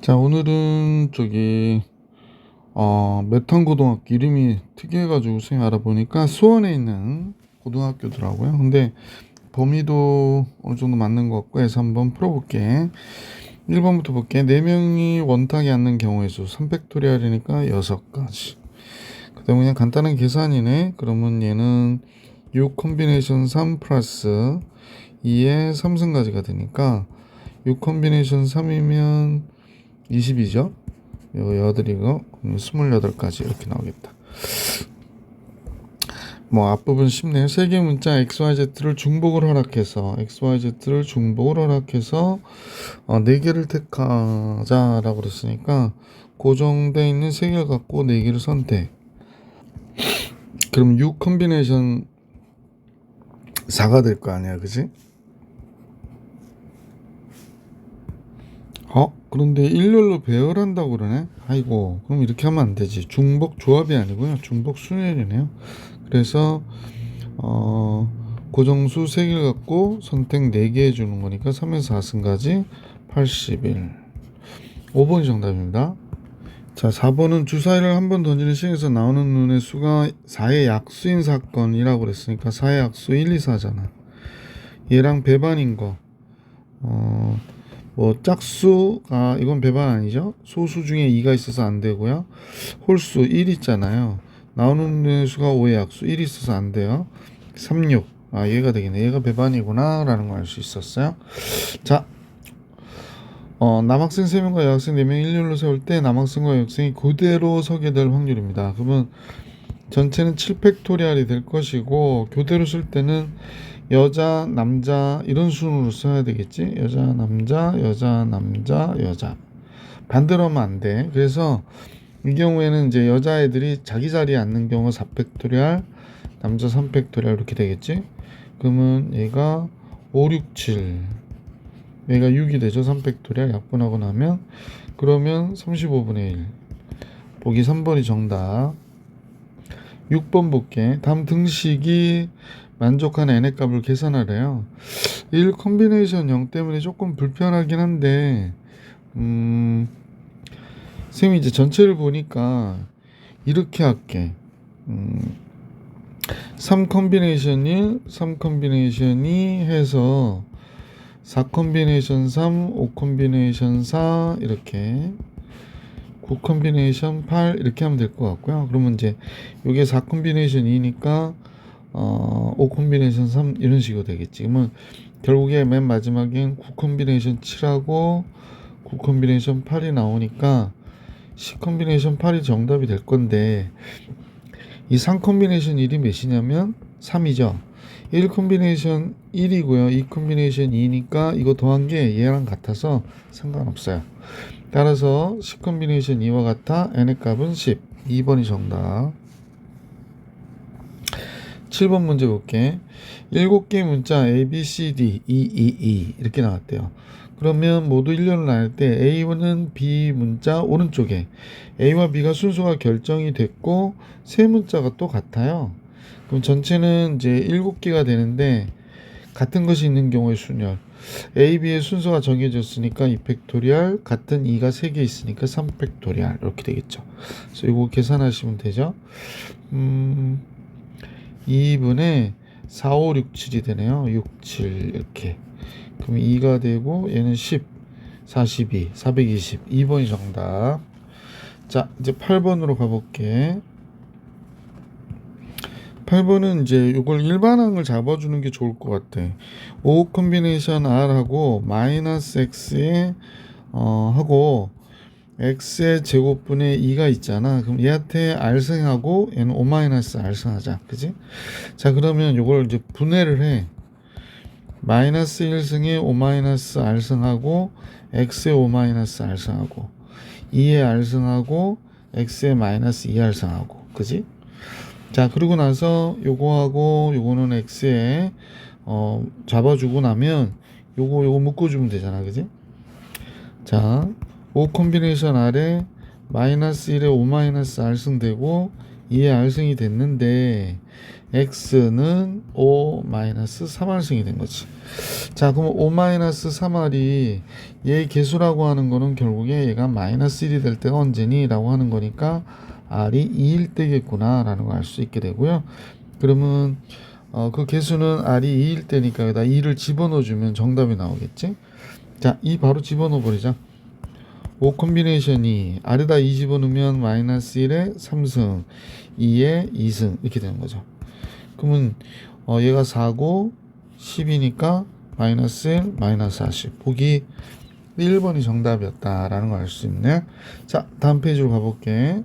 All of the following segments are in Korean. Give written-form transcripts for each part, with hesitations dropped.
자, 오늘은 메탄 고등학교 이름이 특이해가지고 생 알아보니까 수원에 있는 고등학교더라고요. 근데 범위도 어느 정도 맞는 것 같고 해서 한번 풀어볼게. 1번부터 볼게. 4명이 원탁이 앉는 경우의 수 3팩토리얼이니까 6가지. 그 다음에 그냥 간단한 계산이네. 그러면 얘는 6 콤비네이션 3 플러스 2의 3승가지가 되니까 6 콤비네이션 3이면 20이죠. 이거 8이고 28가지 이렇게 나오겠다. 뭐 앞부분 쉽네요. 세개 문자 XYZ를 중복을 허락해서 네 개를 택하자라고 그랬으니까 고정되어 있는 세 개를 갖고 네 개를 선택. 그럼 6 컴비네이션 4가 될 거 아니야, 그지? 그런데 일렬로 배열한다고 그러네. 아이고, 그럼 이렇게 하면 안 되지. 중복 조합이 아니고요. 중복 순열이네요. 그래서 고정수 3개를 갖고 선택 4개 해주는 거니까 3에서 4승까지 81. 5번이 정답입니다. 자, 4번은 주사위를 한 번 던지는 시에서 나오는 눈의 수가 4의 약수인 사건이라고 그랬으니까 4의 약수 1, 2, 4잖아. 얘랑 배반인 거. 짝수가 이건 배반 아니죠? 소수 중에 2가 있어서 안 되고요. 홀수 1 있잖아요. 나오는 눈의 수가 5의 약수 1이 있어서 안 돼요. 36. 얘가 되겠네. 얘가 배반이구나 라는 걸 알 수 있었어요. 자, 남학생 3명과 여학생 4명 일렬로 세울 때 남학생과 여학생이 그대로 서게 될 확률입니다. 그러면 전체는 7팩토리얼이 될 것이고 교대로 쓸 때는 여자, 남자 이런 순으로 써야 되겠지. 여자, 남자, 여자, 남자, 여자. 반대로 하면 안 돼. 그래서 이 경우에는 이제 여자애들이 자기 자리에 앉는 경우 4팩토리얼, 남자 3팩토리얼 이렇게 되겠지. 그러면 얘가 5, 6, 7. 얘가 6이 되죠. 3팩토리얼 약분하고 나면 그러면 35분의 1. 보기 3번이 정답. 6번 볼게. 다음 등식이 만족하는 n의 값을 계산하래요. 1 콤비네이션 0 때문에 조금 불편하긴 한데 선생님이 이제 전체를 보니까 이렇게 할게. 3 콤비네이션 1, 3 콤비네이션 2 해서 4 콤비네이션 3, 5 콤비네이션 4 이렇게 9 콤비네이션 8 이렇게 하면 될 것 같고요. 그러면 이제 이게 4 콤비네이션 2니까 5 콤비네이션 3 이런 식으로 되겠지. 그러면 결국에 맨 마지막엔 9 콤비네이션 7하고 9 콤비네이션 8이 나오니까 10 콤비네이션 8이 정답이 될 건데 이 3 콤비네이션 1이 몇이냐면 3이죠. 1 콤비네이션 1이고요. 2 콤비네이션 2니까 이거 더한 게 얘랑 같아서 상관없어요. 따라서 10 콤비네이션 2와 같아 n의 값은 10. 2번이 정답. 7번 문제 볼게. 7개의 문자 A, B, C, D, E, E, E 이렇게 나왔대요. 그러면 모두 일렬로 나눌 때 A는 B 문자 오른쪽에 A와 B가 순서가 결정이 됐고 세 문자가 또 같아요. 그럼 전체는 이제 7개가 되는데 같은 것이 있는 경우의 순열 A, B의 순서가 정해졌으니까 2팩토리얼 같은 2가 3개 있으니까 3팩토리얼 이렇게 되겠죠. 그래서 이거 계산하시면 되죠. 2분의 4, 5, 6, 7이 되네요. 6, 7 이렇게. 그럼 2가 되고 얘는 10, 42, 420. 2번이 정답. 자, 이제 8번으로 가볼게. 8번은 이제 이걸 일반항을 잡아주는 게 좋을 것 같아. 5 콤비네이션 R하고 마이너스 X에 하고 x의 제곱분의 2가 있잖아. 그럼 얘한테 r승하고 얘는 5-r승 하자. 그지? 자, 그러면 이걸 이제 분해를 해. 마이너스 1승에 5-r승하고 x의 5-r승하고 2의 r승하고 x의 마이너스 2r승하고. 그지? 자, 그러고 나서 요거하고 요거는 x에 잡아주고 나면 요거 묶어주면 되잖아. 그지? 자, 5 콤비네이션 R에 마이너스 1에 5 마이너스 R승 되고 2의 R승이 됐는데 X는 5-3R승이 된 거지. 자, 그럼 5-3R이 얘 개수라고 하는 거는 결국에 얘가 -1이 될 때가 언제니? 라고 하는 거니까 R이 2일 때겠구나 라는 걸 알 수 있게 되고요. 그러면 그 개수는 R이 2일 때니까 여기다 2를 집어넣어주면 정답이 나오겠지? 자, 2 바로 집어넣어 버리자. 5 콤비네이션이 R에다 2 집어넣으면 -1에 3승, 2에 2승 이렇게 되는 거죠. 그러면 얘가 4고 10이니까 -1, -40. 보기 1번이 정답이었다라는 걸 알 수 있네. 자, 다음 페이지로 가볼게.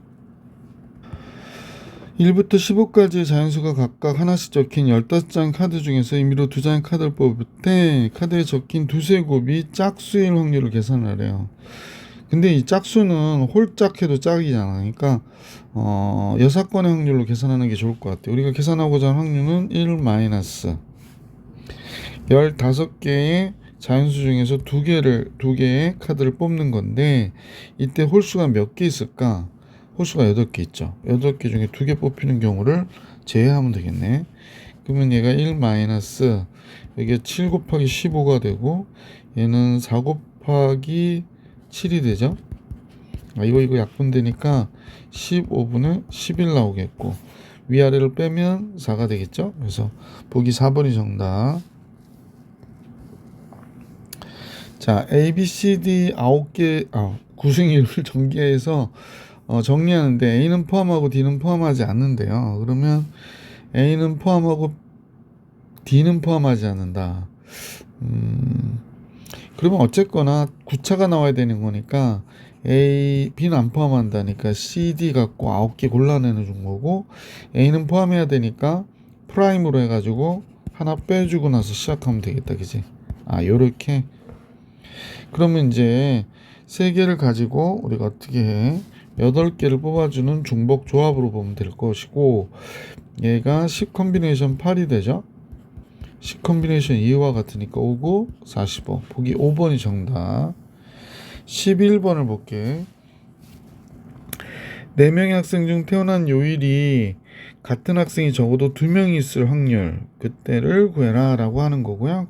1부터 15까지의 자연수가 각각 하나씩 적힌 15장 카드 중에서 임의로 2장의 카드를 뽑을 때 카드에 적힌 두세 곱이 짝수일 확률을 계산하래요. 근데 이 짝수는 홀짝해도 짝이잖아. 그러니까 6건의 확률로 계산하는 게 좋을 것 같아요. 우리가 계산하고자 하는 확률은 1 마이너스 15개의 자연수 중에서 두 개의 카드를 뽑는 건데 이때 홀수가 몇 개 있을까? 홀수가 8개 있죠. 8개 중에 2개 뽑히는 경우를 제외하면 되겠네. 그러면 얘가 1 마이너스 여기가 7 곱하기 15가 되고 얘는 4 곱하기 7이 되죠. 이거 약분되니까 15분의 11 나오겠고 위아래를 빼면 4가 되겠죠. 그래서 보기 4번이 정답. 자, A, B, C, D 9개 구승일을 전개해서 정리하는데 A는 포함하고 D는 포함하지 않는데요. 그러면 A는 포함하고 D는 포함하지 않는다. 그러면 어쨌거나 구차가 나와야 되는 거니까 A, B는 안 포함한다니까 C, D 갖고 9개 골라내는 준 거고 A는 포함해야 되니까 프라임으로 해가지고 하나 빼주고 나서 시작하면 되겠다. 그지? 요렇게. 그러면 이제 3개를 가지고 우리가 어떻게 해? 8개를 뽑아주는 중복 조합으로 보면 될 것이고 얘가 10 콤비네이션 8이 되죠. 10 콤비네이션 2와 같으니까 5고 45. 보기 5번이 정답. 11번을 볼게. 4명의 학생 중 태어난 요일이 같은 학생이 적어도 2명이 있을 확률 그때를 구해라 라고 하는 거고요.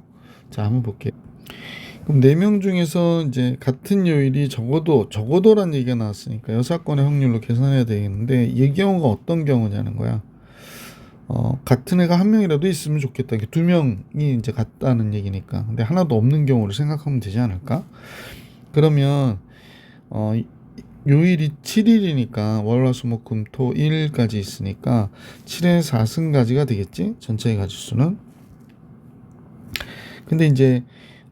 자, 한번 볼게요. 그럼 4명 중에서 이제 같은 요일이 적어도란 얘기가 나왔으니까 6건의 확률로 계산해야 되겠는데 이 경우가 어떤 경우냐는 거야. 같은 애가 한 명이라도 있으면 좋겠다. 2명이 이제 같다는 얘기니까. 근데 하나도 없는 경우를 생각하면 되지 않을까? 그러면 요일이 7일이니까 월화수목금토 1일까지 있으니까 7의 4승가지가 되겠지? 전체의 가지수는. 근데 이제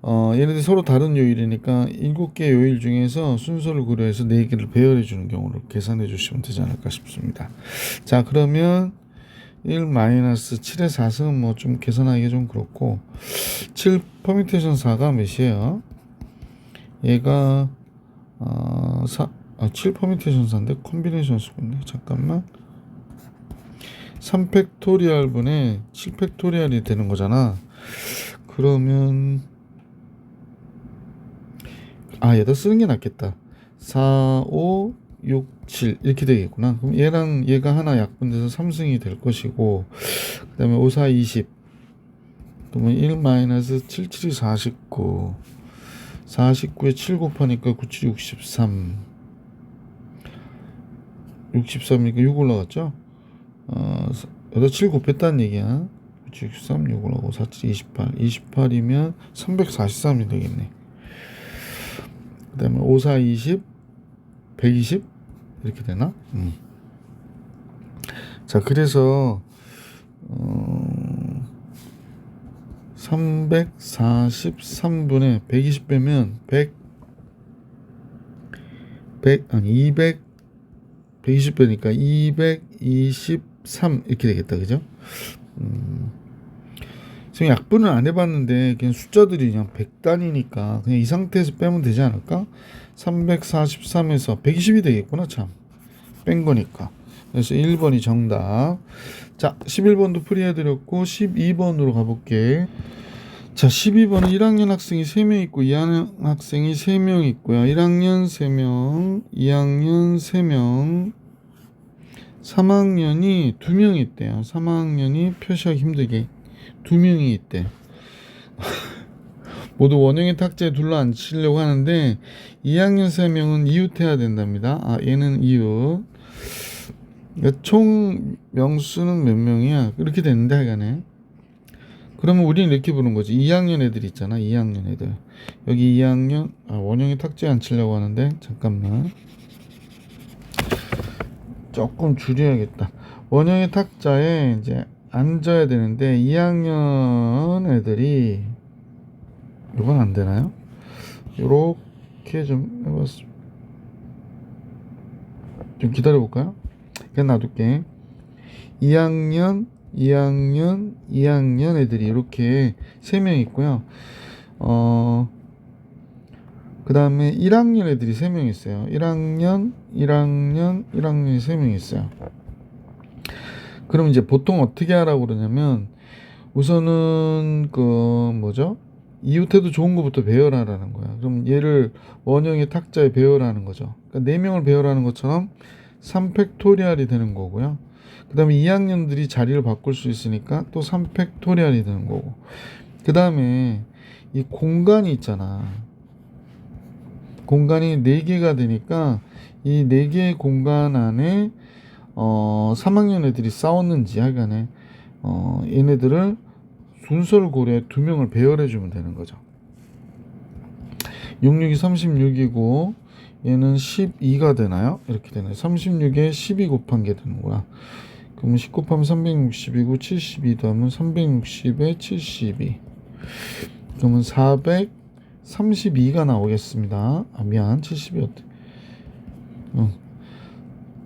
얘네들 서로 다른 요일이니까 7개 요일 중에서 순서를 고려해서 4개를 배열해 주는 경우를 계산해 주시면 되지 않을까 싶습니다. 자, 그러면 1-7의 4승은 뭐 좀 계산하기가 좀 그렇고 7 퍼뮤테이션 4가 몇이에요? 얘가 7 퍼뮤테이션 4인데 콤비네이션 수군요. 잠깐만. 3 팩토리얼 분의 7 팩토리얼이 되는 거잖아. 그러면 얘다 쓰는 게 낫겠다. 4, 5, 6, 7 이렇게 되겠구나. 그럼 얘랑 얘가 하나 약분돼서 3승이 될 것이고 그 다음에 5, 4, 20 그러면 1-7, 7이 49 49에 7 곱하니까 9, 7, 63 63이니까 6 올라갔죠. 여기다 7 곱했다는 얘기야. 9, 7, 63, 6 올라가고 4, 7, 28 28이면 343이 되겠네. 그 다음에 5, 4, 20 120 이렇게 되나? 자, 그래서 343분의 120 빼면 120 빼니까 223 이렇게 되겠다. 그죠? 지금 약분을 안 해봤는데 그냥 숫자들이 그냥 100단위니까 그냥 이 상태에서 빼면 되지 않을까? 343에서 120이 되겠구나. 참 뺀 거니까. 그래서 1번이 정답. 자, 11번도 풀이해드렸고 12번으로 가볼게. 자, 12번은 1학년 학생이 3명 있고 2학년 학생이 3명 있고요. 1학년 3명, 2학년 3명, 3학년이 2명이 있대요. 3학년이 표시하기 힘들게 2명이 있대. 모두 원형의 탁자에 둘러앉히려고 하는데 2학년 3명은 이웃해야 된답니다. 아, 얘는 이웃. 총 명수는 몇 명이야? 이렇게 됐는데 하여간에. 그러면 우리는 이렇게 부르는 거지. 2학년 애들 있잖아. 2학년 애들. 여기 2학년 원형의 탁자에 앉히려고 하는데 잠깐만. 조금 줄여야겠다. 원형의 탁자에 이제 앉아야 되는데 2학년 애들이 이건 안 되나요? 요렇게 좀 해봤어. 좀 기다려 볼까요? 그냥 놔둘게. 2학년 애들이 이렇게 3명 있고요. 그 다음에 1학년 애들이 3명 있어요. 1학년이 3명 있어요. 그럼 이제 보통 어떻게 하라고 그러냐면, 우선은 이웃해도 좋은 것부터 배열하라는 거야. 그럼 얘를 원형의 탁자에 배열하는 거죠. 그러니까 4명을 배열하는 것처럼 3팩토리얼이 되는 거고요. 그 다음에 2학년들이 자리를 바꿀 수 있으니까 또 3팩토리얼이 되는 거고. 그 다음에 이 공간이 있잖아. 공간이 4개가 되니까 이 4개의 공간 안에 3학년 애들이 싸웠는지 하여간에 얘네들을 순서를 고려해 2명을 배열해 주면 되는 거죠. 66이 36이고 얘는 12가 되나요? 이렇게 되네. 36에 12 곱한 게 되는 거야. 그러면 10 곱하면 360이고 72도 하면 360에 72. 그러면 432가 나오겠습니다. 아, 미안. 70이었대.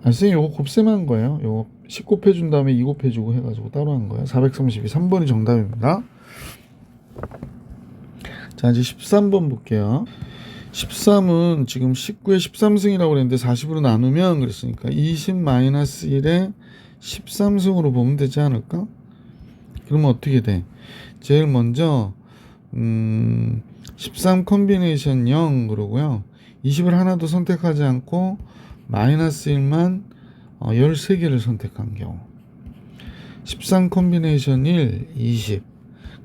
선생님 요거 곱셈한 거예요. 요거 10 곱해준 다음에 2 곱해주고 해가지고 따로 한 거예요. 432. 3번이 정답입니다. 자, 이제 13번 볼게요. 13은 지금 19에 13승이라고 그랬는데 40으로 나누면 그랬으니까 20-1에 13승으로 보면 되지 않을까? 그러면 어떻게 돼? 제일 먼저 13 컨비네이션 0 그러고요. 20을 하나도 선택하지 않고 마이너스 1만 13개를 선택한 경우. 13 컨비네이션 1, 20.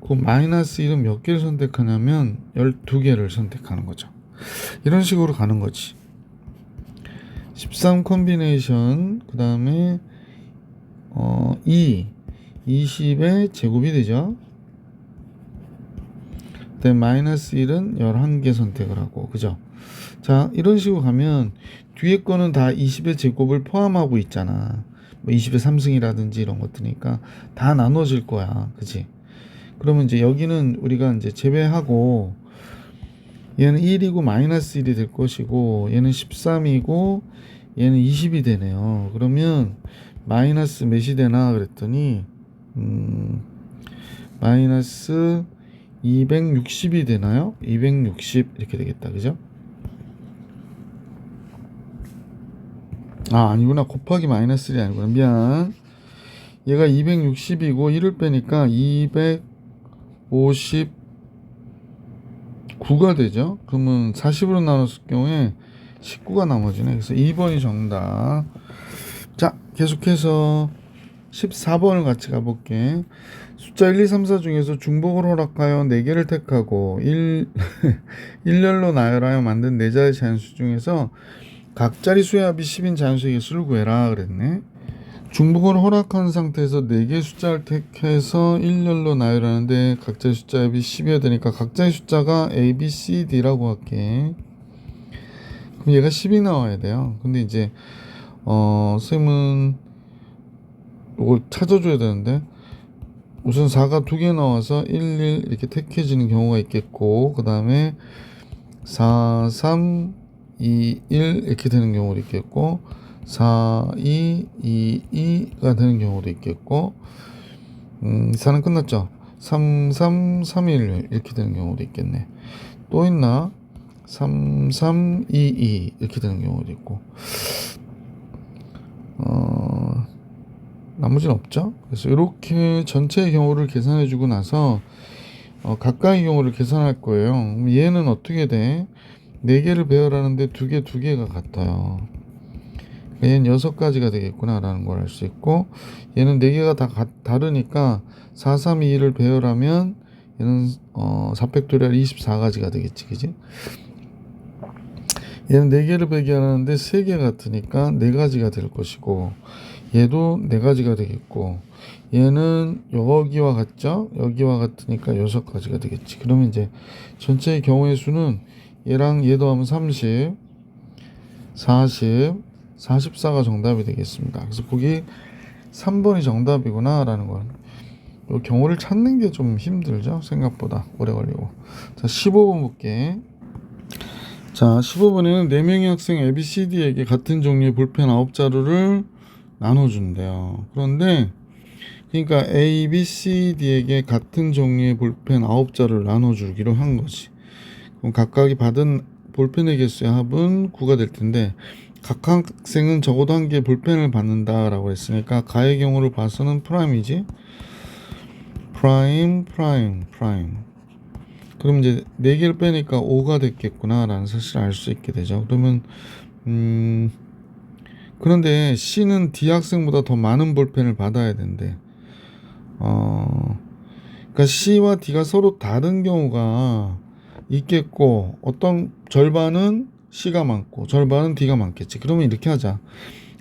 그 마이너스 1은 몇 개를 선택하냐면 12개를 선택하는 거죠. 이런 식으로 가는 거지. 13 컨비네이션 그 다음에 20의 제곱이 되죠. 그다음에 마이너스 1은 11개 선택을 하고, 그죠? 자, 이런 식으로 가면 뒤에 거는 다 20의 제곱을 포함하고 있잖아. 뭐 20의 3승이라든지 이런 것들이니까 다 나눠질 거야. 그지? 그러면 이제 여기는 우리가 이제 제외하고 얘는 1이고 마이너스 1이 될 것이고 얘는 13이고 얘는 20이 되네요. 그러면 마이너스 몇이 되나 그랬더니 마이너스 260이 되나요? 260 이렇게 되겠다. 그죠? 아, 아니구나. 곱하기 마이너스 1이 아니구나. 미안. 얘가 260이고 1을 빼니까 259가 되죠. 그러면 40으로 나눴을 경우에 19가 나머지네. 그래서 2번이 정답. 자, 계속해서 14번을 같이 가볼게. 숫자 1, 2, 3, 4 중에서 중복을 허락하여 4개를 택하고 일렬로 나열하여 만든 4자의 자연수 중에서 각 자리수의 합이 10인 자연수의 개수를 구해라 그랬네. 중복을 허락한 상태에서 4개의 숫자를 택해서 일렬로 나열하는데 각자의 숫자 합이 10이어야 되니까 각자의 숫자가 A, B, C, D라고 할게. 그럼 얘가 10이 나와야 돼요. 근데 이제 쌤은 이걸 찾아줘야 되는데 우선 4가 2개 나와서 1, 1 이렇게 택해지는 경우가 있겠고 그 다음에 4, 3, 2, 1 이렇게 되는 경우도 있겠고 4, 2, 2, 2가 되는 경우도 있겠고 4는 끝났죠. 3, 3, 3, 1 이렇게 되는 경우도 있겠네. 또 있나? 3, 3, 2, 2 이렇게 되는 경우도 있고 나머지는 없죠. 그래서 이렇게 전체의 경우를 계산해 주고 나서 각각의 경우를 계산할 거예요. 그럼 얘는 어떻게 돼? 4개를 배열하는데 2개가 같아요. 얘는 6가지가 되겠구나 라는 걸 알 수 있고, 얘는 4개가 다 다르니까 4, 3, 2, 1을 배열하면 얘는 4팩토리얼 24가지가 되겠지, 그지? 얘는 4개를 배열하는데 3개 같으니까 4가지가 될 것이고, 얘도 4가지가 되겠고, 얘는 여기와 같죠? 여기와 같으니까 6가지가 되겠지. 그러면 이제 전체의 경우의 수는 얘랑 얘도 하면 30, 40, 44가 정답이 되겠습니다. 그래서 보기 3번이 정답이구나 라는 건, 이 경우를 찾는 게 좀 힘들죠, 생각보다 오래 걸리고. 자, 15번 볼게. 자, 15번에는 4명의 학생 ABCD에게 같은 종류의 볼펜 9자루를 나눠준대요. 그런데 그러니까 ABCD에게 같은 종류의 볼펜 9자루를 나눠주기로 한 거지. 그럼 각각이 받은 볼펜의 개수의 합은 9가 될 텐데, 각 학생은 적어도 한 개의 볼펜을 받는다라고 했으니까 가의 경우를 봐서는 프라임이지. 프라임. 그럼 이제 4개를 빼니까 5가 됐겠구나 라는 사실을 알 수 있게 되죠. 그러면 그런데 C는 D 학생보다 더 많은 볼펜을 받아야 된대. 그러니까 C와 D가 서로 다른 경우가 있겠고, 어떤 절반은 C가 많고 절반은 D가 많겠지. 그러면 이렇게 하자.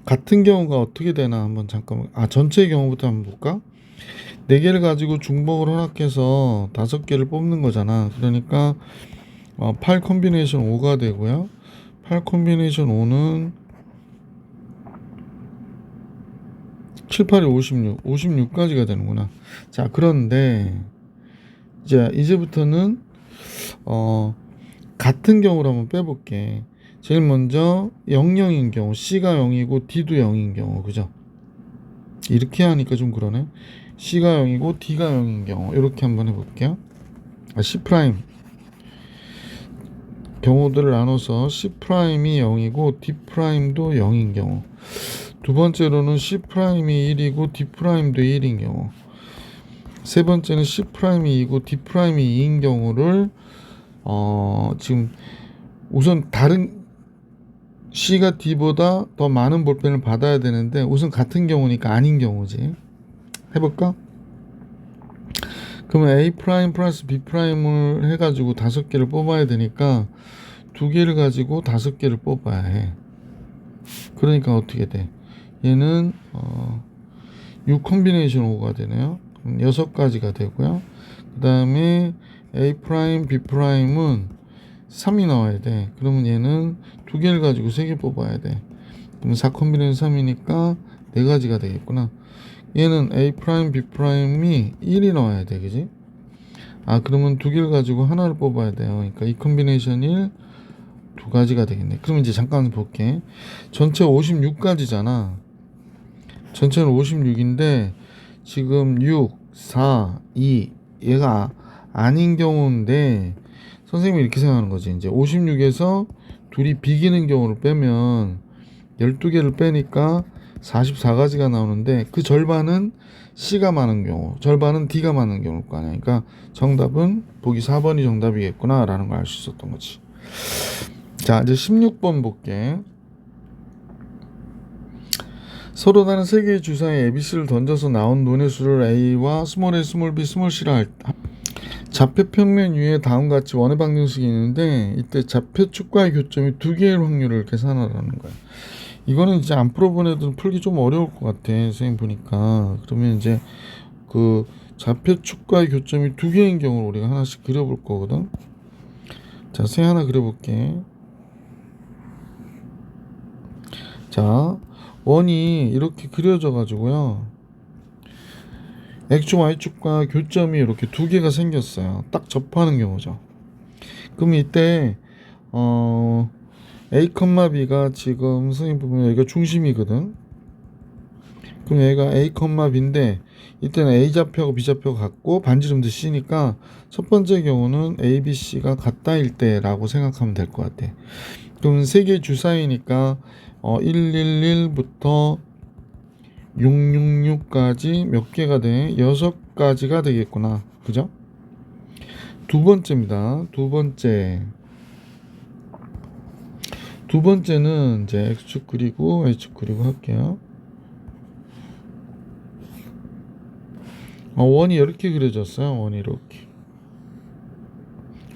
같은 경우가 어떻게 되나 한번 잠깐만, 전체 경우부터 한번 볼까? 4개를 가지고 중복을 허락해서 5개를 뽑는 거잖아. 그러니까 8 콤비네이션 5가 되고요. 8 콤비네이션 5는 7, 8이 56가지가 되는구나. 자, 그런데 이제부터는 같은 경우를 한번 빼볼게. 제일 먼저 00인 경우, C가 0이고 D도 0인 경우, 그죠? 이렇게 하니까 좀 그러네. C가 0이고 D가 0인 경우, 이렇게 한번 해볼게요. C' 경우들을 나눠서 C'이 0이고 D'도 0인 경우, 두 번째로는 C'이 1이고 D'도 1인 경우, 세 번째는 C'이 2이고 D'이 2인 경우를 지금 우선 다른 C가 D보다 더 많은 볼펜을 받아야 되는데, 우선 같은 경우니까 아닌 경우지. 해볼까? 그러면 A' 플러스 B'을 해가지고 5개를 뽑아야 되니까 2개를 가지고 5개를 뽑아야 해. 그러니까 어떻게 돼? 얘는 6 콤비네이션 5가 되네요. 그럼 6가지가 되고요. 그 다음에 A', B'은 3이 나와야 돼. 그러면 얘는 2개를 가지고 3개 뽑아야 돼. 그럼 4 콤비네이션 3이니까 4가지가 되겠구나. 얘는 A', B'이 1이 나와야 돼, 그지? 그러면 2개를 가지고 하나를 뽑아야 돼요. 그러니까 이 콤비네이션 1, 2가지가 되겠네. 그럼 이제 잠깐 볼게. 전체 56가지잖아. 전체는 56인데 지금 6, 4, 2 얘가 아닌 경우인데, 선생님이 이렇게 생각하는 거지. 이제 56에서 둘이 비기는 경우를 빼면 12개를 빼니까 44가지가 나오는데, 그 절반은 C가 많은 경우, 절반은 D가 많은 경우일 거 아니야. 그러니까 정답은 보기 4번이 정답이겠구나 라는 걸 알 수 있었던 거지. 자, 이제 16번 볼게. 서로 다른 3개의 주사에 ABC를 던져서 나온 논의 수를 A와 스몰 a, 스몰 b, 스몰 c라 좌표 평면 위에 다음과 같이 원의 방정식이 있는데, 이때 좌표축과의 교점이 2개일 확률을 계산하라는 거야. 이거는 이제 안 풀어본 애들은 풀기 좀 어려울 것 같아, 선생님 보니까. 그러면 이제 그 좌표축과의 교점이 2개인 경우를 우리가 하나씩 그려볼 거거든. 자, 세 하나 그려볼게. 자, 원이 이렇게 그려져 가지고요, X축, Y축과 교점이 이렇게 2개가 생겼어요. 딱 접하는 경우죠. 그럼 이때 A, B가 지금 선생님 보면 여기가 중심이거든. 그럼 얘가 A, B인데 이때는 A 좌표하고 B 좌표가 같고 반지름도 C니까 첫 번째 경우는 A, B, C가 같다일 때라고 생각하면 될 것 같아. 그럼 3개 주사위니까 111부터 666까지 몇 개가 돼? 6가지가 되겠구나. 그죠? 두 번째입니다. 두 두 번째는 이제 x축 그리고 y축 그리고 할게요. 원이 이렇게 그려졌어요. 원이 이렇게.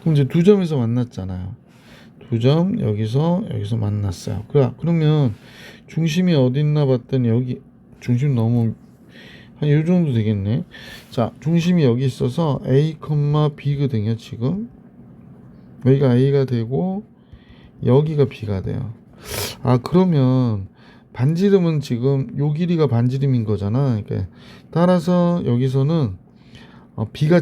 그럼 이제 두 점에서 만났잖아요. 두 점 여기서 만났어요. 그러면 중심이 어디 있나 봤더니 여기 중심 너무 한 이 정도 되겠네. 자, 중심이 여기 있어서 A, B거든요. 지금 여기가 A가 되고 여기가 B가 돼요. 그러면 반지름은 지금 요 길이가 반지름인 거잖아. 그러니까 따라서 여기서는 B가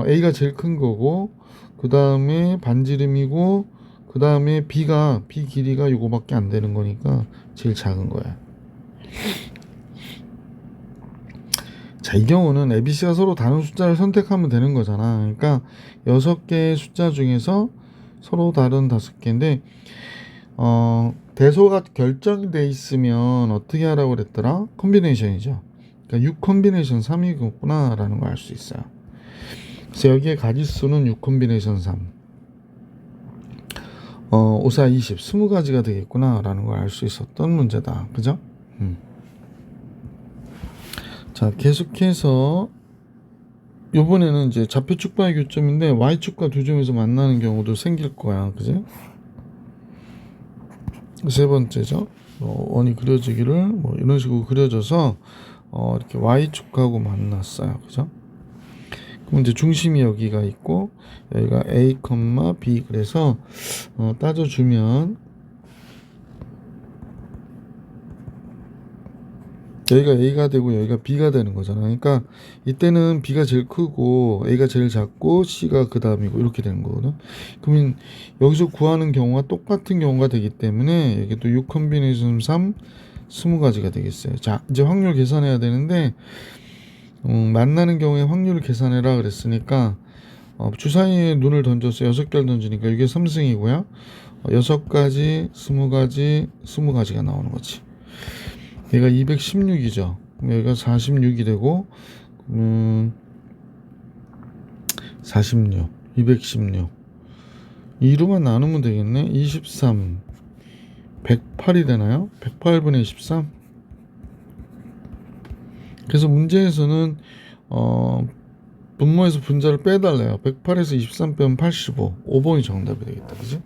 A가 제일 큰 거고, 그 다음에 반지름이고, 그 다음에 B 길이가 요거밖에 안 되는 거니까 제일 작은 거야. 자, 이 경우는 ABC가 서로 다른 숫자를 선택하면 되는 거잖아. 그러니까 6개의 숫자 중에서 서로 다른 5개인데, 대소가 결정돼 있으면 어떻게 하라고 그랬더라? 콤비네이션이죠. 그러니까 6 콤비네이션 3이구나 라는 걸 알 수 있어요. 그래서 여기에 가지수는 6 콤비네이션 3, 5, 4, 20, 20가지가 되겠구나 라는 걸 알 수 있었던 문제다. 그죠? 자, 계속해서 요번에는 이제 좌표축과의 교점인데 y축과 두 점에서 만나는 경우도 생길 거야. 그지? 세 번째죠. 원이 그려지기를 뭐 이런 식으로 그려져서 이렇게 y축하고 만났어요. 그죠? 그럼 이제 중심이 여기가 있고 여기가 A, B 그래서 따져주면 여기가 A가 되고 여기가 B가 되는 거잖아. 그러니까 이때는 B가 제일 크고 A가 제일 작고 C가 그 다음이고 이렇게 되는 거거든. 그러면 여기서 구하는 경우가 똑같은 경우가 되기 때문에 이게 또 6 콤비네이션 3, 20가지가 되겠어요. 자, 이제 확률 계산해야 되는데 만나는 경우에 확률을 계산해라 그랬으니까 주사위에 눈을 던져서 6개를 던지니까 이게 3승이고요. 6가지, 20가지, 20가지가 나오는 거지. 얘가 216이죠. 여기가 46이 되고 46, 216 2로만 나누면 되겠네. 23, 108이 되나요? 108분의 23. 그래서 문제에서는 분모에서 분자를 빼달래요. 108에서 23 빼면 85. 5번이 정답이 되겠다. 그지?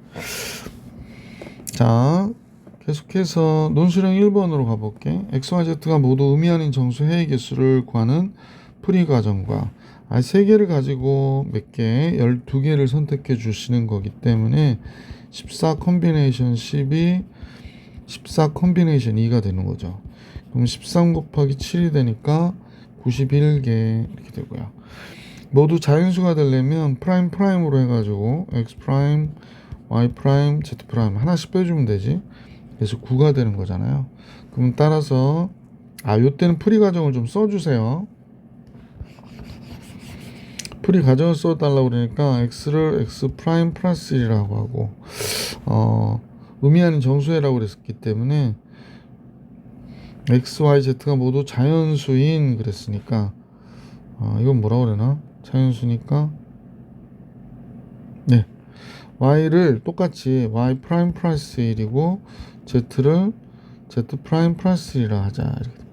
자, 계속해서 논술형 1번으로 가볼게. x, y, z가 모두 의미하는 정수 해의 개수를 구하는 풀이 과정과 3개를 가지고 몇 개, 12개를 선택해 주시는 거기 때문에 14 콤비네이션 12, 14 콤비네이션 2가 되는 거죠. 그럼 13 곱하기 7이 되니까 91개 이렇게 되고요. 모두 자연수가 되려면 프라임으로 해가지고 x 프라임, y 프라임, z 프라임 하나씩 빼주면 되지. 그래서 9가 되는 거잖아요. 그럼 따라서 요때는 풀이 과정을 좀 써주세요. 풀이 과정을 써달라고 그러니까 x를 x 프라임 플러스 1이라고 하고 의미하는 정수해라고 그랬기 때문에 x, y, z가 모두 자연수인 그랬으니까 이건 뭐라고 그러나? 자연수니까 네, y를 똑같이 y 프라임 플러스 1이고 z를 z 프라임 플러스 1이라 하자. 이렇게.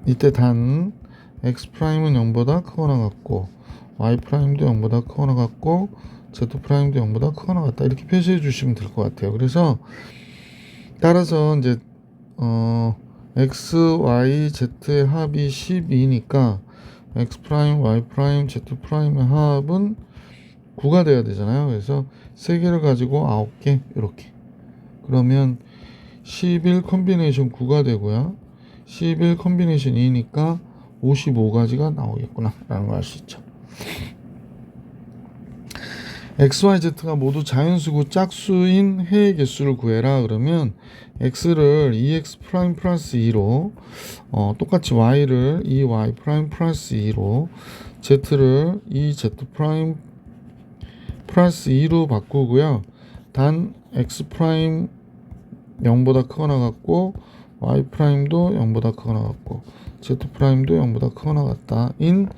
이때 단 x 프라임은 0보다 크거나 같고 y 프라임도 0보다 크거나 같고 z 프라임도 0보다 크거나 같다. 이렇게 표시해 주시면 될 것 같아요. 그래서 따라서 이제 x, y, z의 합이 12니까 x 프라임, y 프라임, z 프라임의 합은 9가 돼야 되잖아요. 그래서 3개를 가지고 9개 이렇게. 그러면 11 콤비네이션 9가 되고요. 11 콤비네이션 2니까 55가지가 나오겠구나 라는 걸 알 수 있죠. x, y, z가 모두 자연수고 짝수인 해의 개수를 구해라 그러면 x를 2x 프라임 플러스 2로 똑같이 y를 2y 프라임 플러스 2로 z를 2z 프라임 플러스 2로 바꾸고요. 단 x 프라임 0보다 크거나 같고 y 프라임도 0보다 크거나 같고 z 프라임도 0보다 크거나 같다 인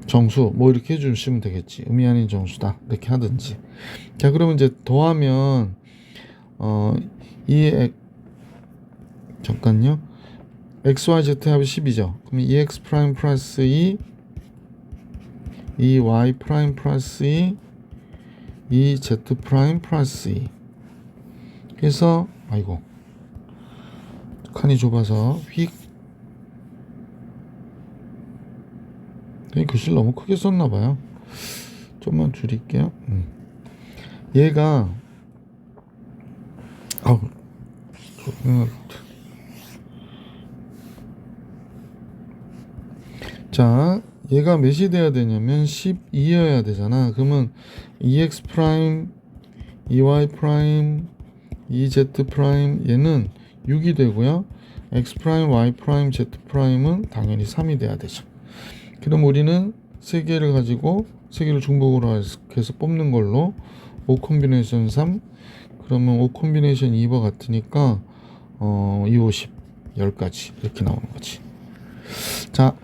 정수 뭐 이렇게 해주시면 되겠지. 의미 아닌 정수다 이렇게 하든지. 자, 그러면 이제 더하면 잠깐요. XYZ 합이 10이죠. 그럼 2X 프라임 플러스 2Y 프라임 플러스 2Z 프라임 플러스 2. 그래서 아이고 칸이 좁아서 휙. 글씨를 너무 크게 썼나봐요. 좀만 줄일게요. 얘가 자, 얘가 몇이 돼야 되냐면 12여야 되잖아. 그러면 2x 프라임 2y 프라임 2z 프라임 얘는 6이 되고요. x 프라임 y 프라임 z 프라임은 당연히 3이 돼야 되죠. 그럼 우리는 세 개를 가지고 세 개를 중복으로 해서 뽑는 걸로 5 콤비네이션 3 그러면 5 콤비네이션 2와 같으니까 2, 50 10가지 이렇게 나오는 거지. 자,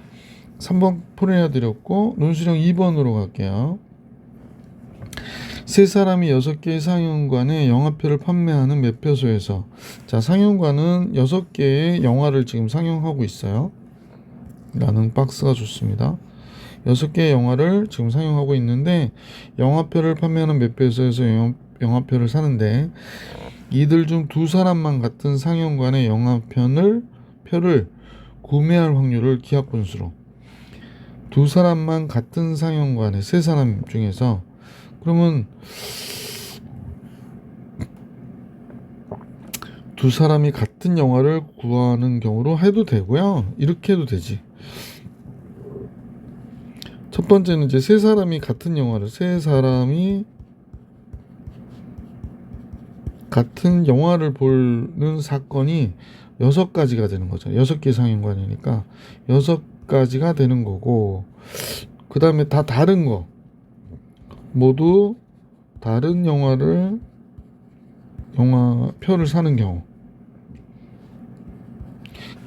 3번 풀어야 드렸고 논술형 2번으로 갈게요. 세 사람이 6개의 상영관에 영화표를 판매하는 매표소에서, 자, 상영관은 6개의 영화를 지금 상영하고 있어요. 라는 박스가 좋습니다. 6개의 영화를 지금 상영하고 있는데 영화표를 판매하는 매표소에서 영화표를 사는데 이들 중 두 사람만 같은 상영관의 표를 구매할 확률을 기하분수로, 두 사람만 같은 상영관에 세 사람 중에서, 그러면 두 사람이 같은 영화를 구하는 경우로 해도 되고요. 이렇게 해도 되지. 첫 번째는 이제 세 사람이 같은 영화를, 세 사람이 같은 영화를 보는 사건이 6가지가 되는 거죠. 6개 상영관이니까 6가지가 되는 거고, 그 다음에 다 다른 거, 모두 다른 영화표를 사는 경우,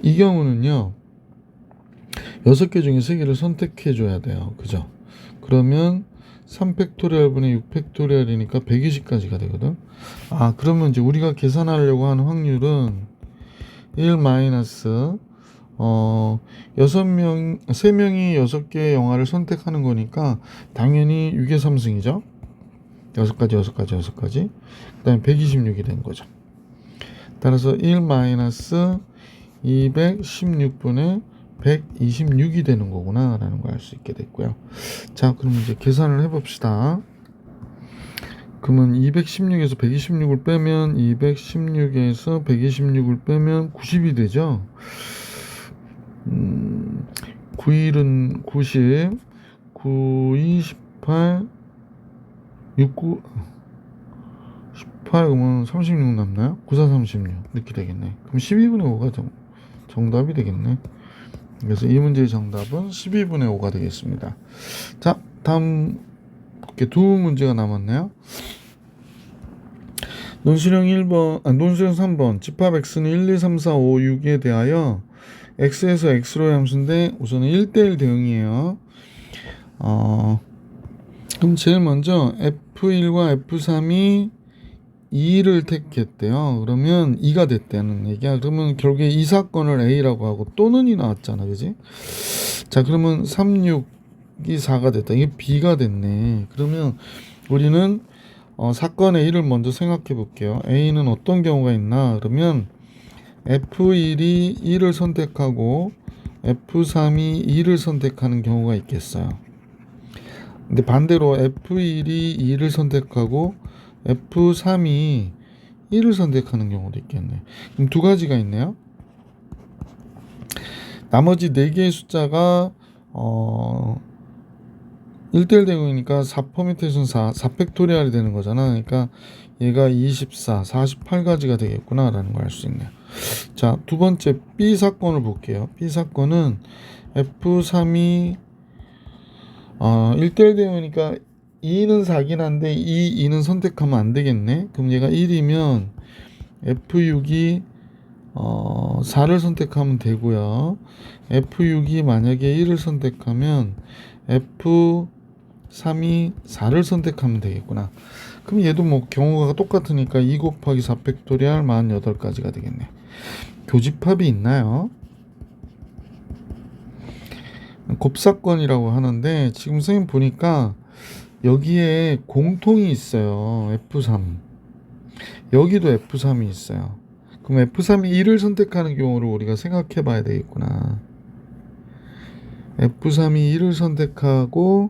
이 경우는요 6개 중에 3개를 선택해 줘야 돼요. 그죠? 그러면 3팩토리얼분의 6팩토리얼이니까 120까지가 되거든. 그러면 이제 우리가 계산하려고 하는 확률은 1 마이너스 3명이 6개의 영화를 선택하는 거니까 당연히 6의 3승이죠. 6가지. 그 다음에 126이 된 거죠. 따라서 1 마이너스 216분의 126이 되는 거구나 라는 걸 알 수 있게 됐고요. 자, 그럼 이제 계산을 해봅시다. 그러면 216에서 126을 빼면 216에서 126을 빼면 90이 되죠. 9일은 90, 9, 18, 69, 18, 그러면 36 남나요? 9, 4, 36 이렇게 되겠네. 그럼 12분의 5가 정답이 되겠네. 그래서 이 문제의 정답은 12분의 5가 되겠습니다. 자, 다음 이렇게 두 문제가 남았네요. 논술형 3번 집합 x는 1, 2, 3, 4, 5, 6에 대하여 x에서 x로의 함수인데 우선은 1대1 대응이에요. 그럼 제일 먼저 f1과 f3이 2를 택했대요. 그러면 2가 됐다는 얘기야. 그러면 결국에 이 사건을 A라고 하고 또는이 나왔잖아. 그지? 자, 그러면 3, 6이 4가 됐다. 이게 B가 됐네. 그러면 우리는 사건 A를 먼저 생각해 볼게요. A는 어떤 경우가 있나? 그러면 F1이 2를 선택하고 F3이 2를 선택하는 경우가 있겠어요. 근데 반대로 F1이 2를 선택하고 F3이 1을 선택하는 경우도 있겠네. 그럼 두 가지가 있네요. 나머지 4개의 숫자가 1대1 대응이니까 4 퍼뮤테이션 4 팩토리얼이 되는 거잖아. 그러니까 얘가 24, 48가지가 되겠구나 라는 걸 알 수 있네요. 자, 두 번째 B 사건을 볼게요. B 사건은 F3이 1대1 대응이니까 2는 4긴 한데 2는 선택하면 안 되겠네. 그럼 얘가 1이면 F6이 4를 선택하면 되고요. F6이 만약에 1을 선택하면 F3이 4를 선택하면 되겠구나. 그럼 얘도 뭐 경우가 똑같으니까 2 곱하기 4 팩토리얼 48가지가 되겠네. 교집합이 있나요? 곱사건이라고 하는데 지금 선생님 보니까 여기에 공통이 있어요. F3. 여기도 F3이 있어요. 그럼 F3이 1을 선택하는 경우를 우리가 생각해 봐야 되겠구나. F3이 1을 선택하고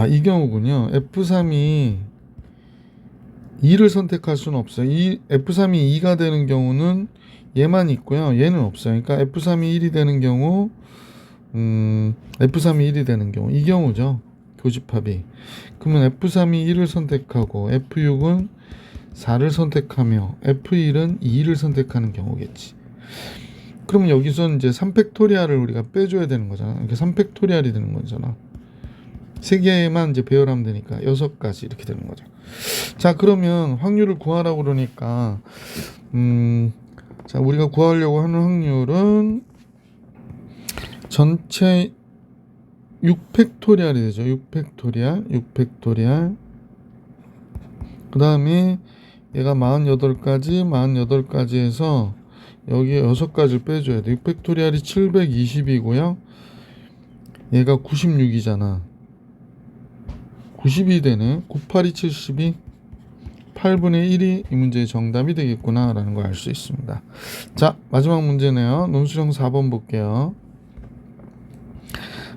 이 경우군요. F3이 2를 선택할 수는 없어요. F3이 2가 되는 경우는 얘만 있고요. 얘는 없어요. 그러니까 F3이 1이 되는 경우 F3이 1이 되는 경우 이 경우죠. 교집합이. 그러면 F3이 1을 선택하고 F6은 4를 선택하며 F1은 2를 선택하는 경우겠지. 그럼 여기서 이제 3팩토리얼을 우리가 빼줘야 되는 거잖아. 이렇게 3팩토리얼이 되는 거잖아. 3개만 이제 배열하면 되니까 6가지 이렇게 되는 거죠. 자, 그러면 확률을 구하라고 그러니까 자, 우리가 구하려고 하는 확률은 전체 6팩토리얼이 되죠. 6팩토리얼. 그 다음에 얘가 48가지, 48가지에서 여기에 6가지를 빼줘야 돼. 6팩토리얼이 720이고요. 얘가 96이잖아. 90이 되네. 98이 72. 8분의 1이 이 문제의 정답이 되겠구나 라는 걸 알 수 있습니다. 자, 마지막 문제네요. 논술형 4번 볼게요.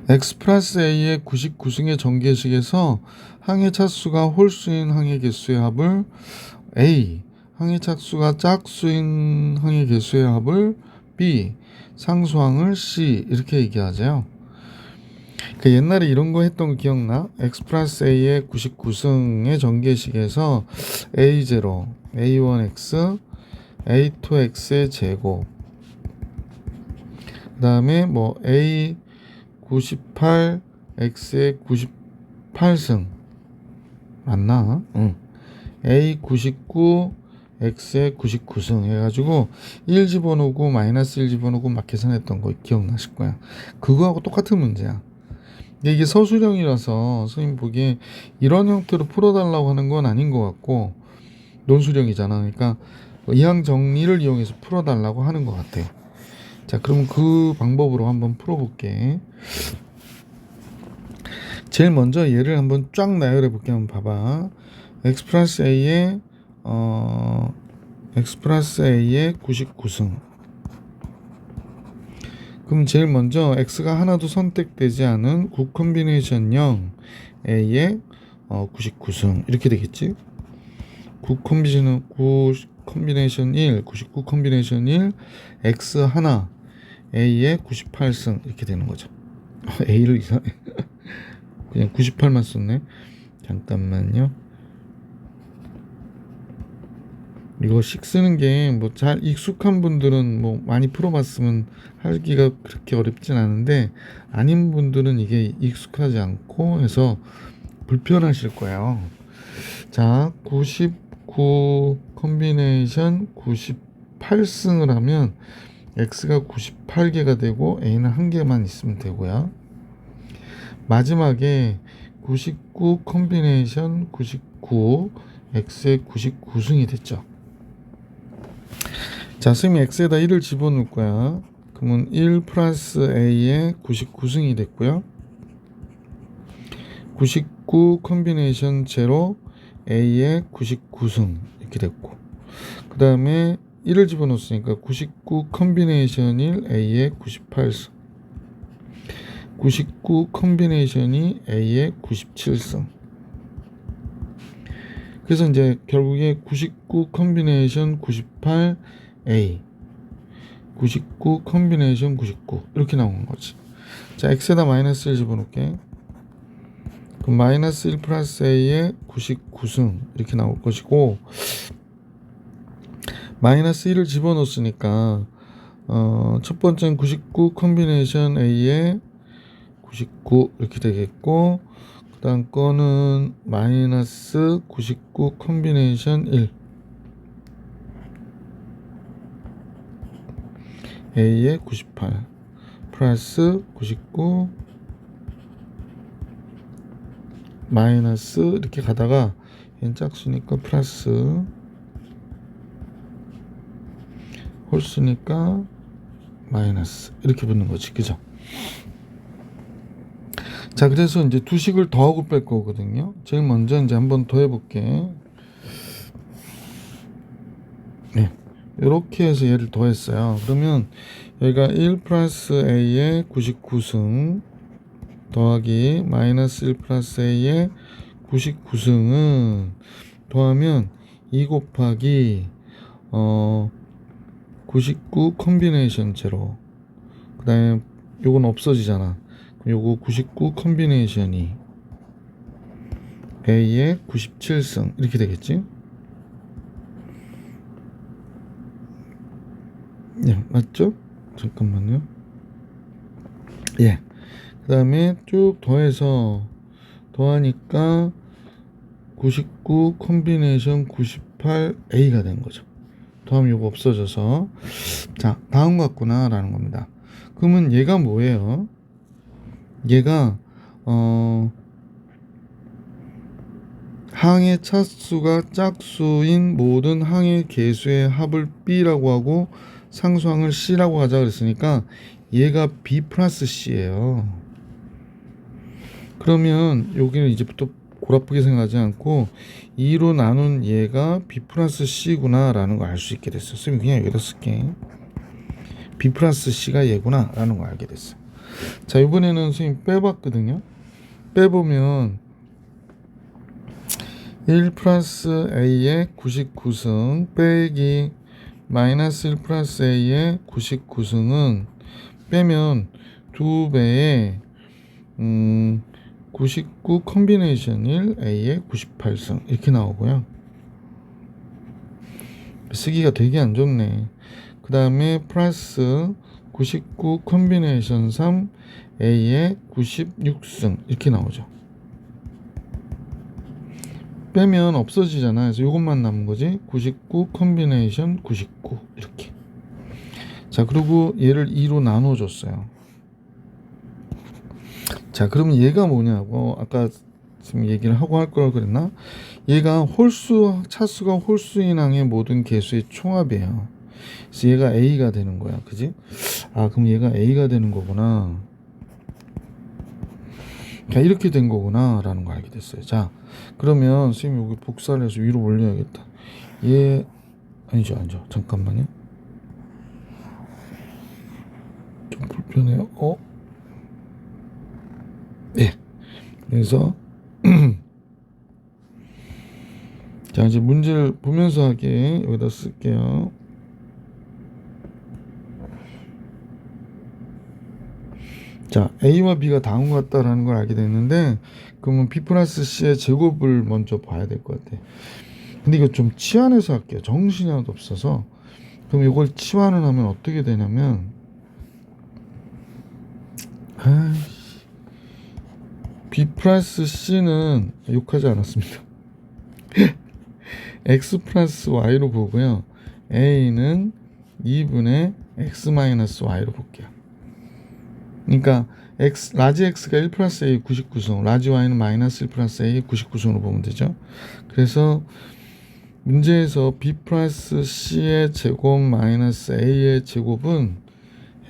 x 플러스 a의 99승의 전개식에서 항의 차수가 홀수인 항의 개수의 합을 a, 항의 차수가 짝수인 항의 개수의 합을 b, 상수항을 c 이렇게 얘기하죠. 그 옛날에 이런 거 했던 거 기억나? x 플러스 a의 99승의 전개식에서 a0, a1x, a2x의 제곱, 그 다음에 뭐 a 98, x의 98승 맞나? 응. a 99, x의 99승 해가지고 1 집어넣고 마이너스 1 집어넣고 막 계산했던 거 기억나실 거야. 그거하고 똑같은 문제야. 이게 서술형이라서 선생님 보기에 이런 형태로 풀어달라고 하는 건 아닌 것 같고 논술형이잖아. 그러니까 이항 정리를 이용해서 풀어달라고 하는 것 같아. 자, 그럼 그 방법으로 한번 풀어볼게. 제일 먼저 얘를 한번 쫙 나열해 볼게. 한번 봐봐. x 플러스 a의 99승. 그럼 제일 먼저 x가 하나도 선택되지 않은 9 콤비네이션 0 a의 99승 이렇게 되겠지. 9 콤비네이션 1, 99 콤비네이션 1, x 하나 a의 98승 이렇게 되는 거죠. a를 그냥 98만 썼네. 잠깐만요. 이거 식 쓰는 게 뭐 잘 익숙한 분들은 뭐 많이 풀어봤으면 하기가 그렇게 어렵진 않은데 아닌 분들은 이게 익숙하지 않고 해서 불편하실 거예요. 자, 99 콤비네이션 98승을 하면 x가 98개가 되고 a는 1개만 있으면 되고요. 마지막에 99 콤비네이션 99 x의 99승이 됐죠. 자, 선생님이 x에다 1을 집어넣을 거야. 그러면 1 플러스 a의 99승이 됐고요. 99 콤비네이션 0 a의 99승 이렇게 됐고, 그 다음에 1을 집어넣었으니까 99 콤비네이션 1 a의 98승, 99 콤비네이션이 a의 97승. 그래서 이제 결국에 99 콤비네이션 98 a, 99 콤비네이션 99 이렇게 나오는 거지. 자, x에다 마이너스 1 집어넣을게. 그럼 마이너스 1 플러스 a의 99승 이렇게 나올 것이고, 마이너스 1을 집어넣었으니까 첫 번째는 99 콤비네이션 a의 99 이렇게 되겠고, 그 다음 거는 마이너스 99 콤비네이션 1 a의 98. 플러스 99 마이너스 이렇게 가다가 얘는 짝수니까 플러스 홀수니까 마이너스 이렇게 붙는 거지. 그죠? 자, 그래서 이제 두 식을 더하고 뺄 거거든요. 제일 먼저 이제 한번 더 해볼게. 네. 이렇게 해서 얘를 더했어요. 그러면 여기가 1 플러스 a의 99승 더하기 마이너스 1 플러스 a의 99승은 더하면 2 곱하기 99 컴비네이션 제로. 그 다음에 요건 없어지잖아. 요거 99 컴비네이션이 a의 97승 이렇게 되겠지? 예, 맞죠? 잠깐만요. 예. 그 다음에 쭉 더해서 더하니까 99 컴비네이션 98A가 된 거죠. 더하면 요거 없어져서 자, 다음 같구나 라는 겁니다. 그러면 얘가 뭐예요? 얘가 항의 차수가 짝수인 모든 항의 개수의 합을 B라고 하고 상수항을 C라고 하자 그랬으니까 얘가 B 플러스 C예요. 그러면 여기는 이제부터 골아프게 생각하지 않고 2로 나눈 얘가 B 플러스 C구나 라는 걸 알 수 있게 됐어. 선생님 그냥 여기다 쓸게. B 플러스 C가 얘구나 라는 걸 알게 됐어. 자, 이번에는 선생님 빼봤거든요. 빼보면 1 플러스 A의 99승 빼기 마이너스 1 플러스 A의 99승은 빼면 2배의 99 컴비네이션 1 A의 98승 이렇게 나오고요. 쓰기가 되게 안 좋네. 그 다음에 플러스 99 컴비네이션 3 A의 96승 이렇게 나오죠. 빼면 없어지잖아. 그래서 이것만 남은 거지. 99 컴비네이션 99 이렇게. 자, 그리고 얘를 2로 나눠줬어요. 자, 그러면 얘가 뭐냐고 아까 지금 얘기를 하고 할 걸 그랬나? 얘가 홀수 차수가 홀수인 항의 모든 개수의 총합이에요. 그래서 얘가 A가 되는 거야. 그지? 아, 그럼 얘가 A가 되는 거구나. 자, 이렇게 된 거구나 라는 걸 알게 됐어요. 자, 그러면 선생님 여기 복사를 해서 위로 올려야겠다. 얘 아니죠. 잠깐만요. 좀 불편해요. 예. 그래서 자, 이제 문제를 보면서 하게 여기다 쓸게요. 자, A와 B가 다음과 같다라는 걸 알게 됐는데 그러면 B 플러스 C의 제곱을 먼저 봐야 될 것 같아. 근데 이거 좀 치환해서 할게요. 정신이 하나도 없어서. 그럼 이걸 치환을 하면 어떻게 되냐면 B 플러스 C는 욕하지 않았습니다. X 플러스 Y로 보고요. A는 2분의 X 마이너스 Y로 볼게요. 그러니까 라지 X가 1 플러스 A 99승, 라지 Y는 마이너스 1 플러스 A 99승으로 보면 되죠. 그래서 문제에서 B 플러스 C의 제곱 마이너스 A의 제곱은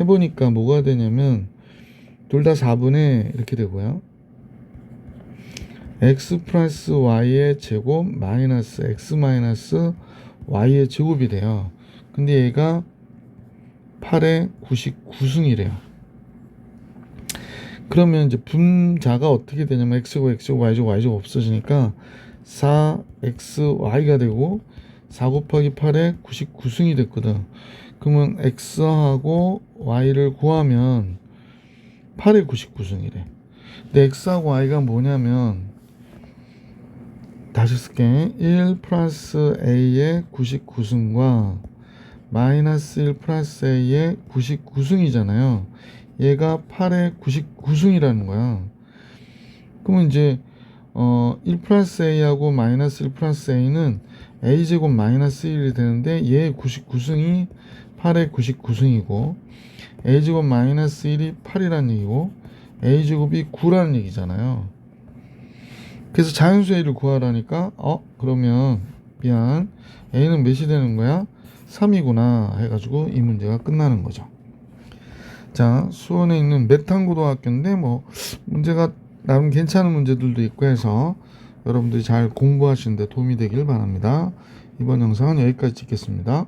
해보니까 뭐가 되냐면 둘 다 4분의 이렇게 되고요. X 플러스 Y의 제곱 마이너스 X 마이너스 Y의 제곱이 돼요. 근데 얘가 8의 99승이래요. 그러면 이제 분자가 어떻게 되냐면 x제곱 x제곱 y제곱 y제곱 없어지니까 4xy가 되고 4 곱하기 8에 99승이 됐거든. 그러면 x하고 y를 구하면 8에 99승이래. 근데 x하고 y가 뭐냐면 다시 쓸게. 1 플러스 a의 99승과 마이너스 1 플러스 a의 99승이잖아요. 얘가 8의 99승이라는 거야. 그러면 이제 1 플러스 a하고 마이너스 1 플러스 a는 a제곱 마이너스 1이 되는데 얘의 99승이 8의 99승이고 a제곱 마이너스 1이 8이라는 얘기고 a제곱이 9라는 얘기잖아요. 그래서 자연수 a를 구하라니까 그러면 미안, a는 몇이 되는 거야? 3이구나 해가지고 이 문제가 끝나는 거죠. 자, 수원에 있는 메탄고등학교인데 뭐 문제가 나름 괜찮은 문제들도 있고 해서 여러분들이 잘 공부하시는데 도움이 되길 바랍니다. 이번 영상은 여기까지 찍겠습니다.